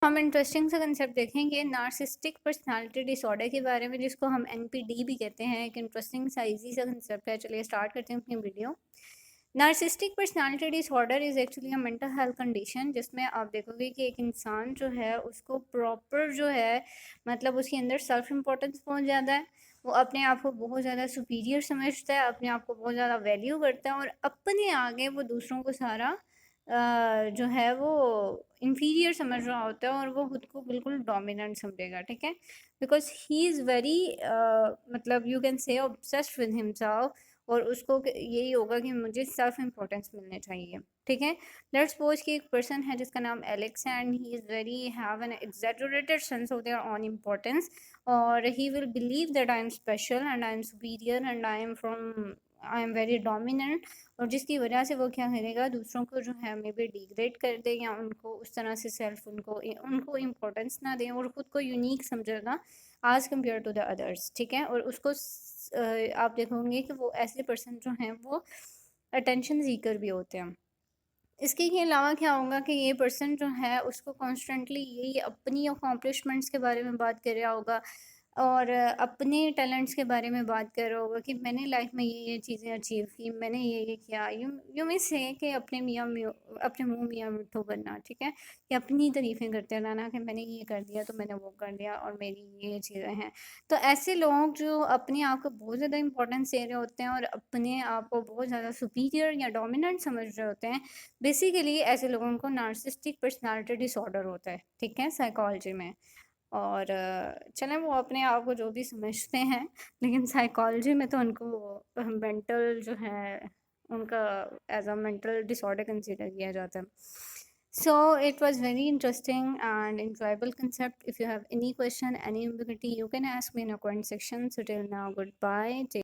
हम इंटरेस्टिंग सा कंसेप्ट देखेंगे नार्सिस्टिक पर्सनालिटी डिसऑर्डर के बारे में, जिसको हम एनपीडी भी कहते हैं। एक इंटरेस्टिंग सा इजी सा कंसेप्ट है। चलिए स्टार्ट करते हैं अपनी video. Narcissistic personality disorder is actually a mental health condition, जिसमें आप देखोगे कि एक इंसान जो है उसको प्रॉपर जो है मतलब उसके अंदर सेल्फ इम्पोर्टेंस बहुत ज़्यादा है। वो अपने आप को बहुत ज़्यादा सुपीरियर समझता है, अपने आप को बहुत ज़्यादा वैल्यू करता है, और अपने आगे वो दूसरों को सारा जो है वो इंफीरियर समझ रहा होता है, और वो खुद को बिल्कुल डोमिनेंट समझेगा। ठीक है, बिकॉज ही इज़ वेरी मतलब you can say obsessed with himself, और उसको यही होगा कि मुझे सेल्फ इम्पोर्टेंस मिलने चाहिए। ठीक है, लेट्स सपोज कि एक पर्सन है जिसका नाम एलेक्स है, and he is very have an exaggerated sense of their own importance, और he will believe that I am special and I am superior and I am very dominant. और जिसकी वजह से वो क्या करेगा, दूसरों को जो है मे बी डिग्रेड कर दे, या उनको उस तरह से सेल्फ उनको इम्पोर्टेंस ना दे, और ख़ुद को यूनिक समझेगा आज कम्पेयर टू द अदर्स। ठीक है, और उसको आप देखोगे कि वो ऐसे पर्सन जो हैं वो अटेंशन सीकर भी होते हैं। इसके अलावा क्या होगा कि ये पर्सन जो है उसको कॉन्स्टेंटली यही अपनी अकॉम्प्लिशमेंट्स के बारे में बात कर रहा होगा, और अपने टैलेंट्स के बारे में बात कर रहा होगा कि मैंने लाइफ में ये चीज़ें अचीव की, मैंने ये किया। यू यू में से कि अपने मुंह मियाँ मिट्ठू बनना। ठीक है, कि अपनी तारीफ़ें करते रहना कि मैंने ये कर दिया तो मैंने वो कर दिया और मेरी ये चीज़ें हैं। तो ऐसे लोग जो अपने आप को बहुत ज़्यादा इंपॉर्टेंस दे रहे होते हैं और अपने आप को बहुत ज़्यादा सुपीरियर या डोमिनेंट समझ रहे होते हैं, बेसिकली ऐसे लोगों को नार्सिस्टिक पर्सनालिटी डिसऑर्डर होता है। ठीक है, साइकोलॉजी में। और चलें वो अपने आप को जो भी समझते हैं, लेकिन साइकोलॉजी में तो उनको मेंटल जो है उनका as a mental disorder consider किया जाता है। So it was very interesting and enjoyable concept. If you have any question, any ambiguity, you can ask me in a comment section. So till now, goodbye.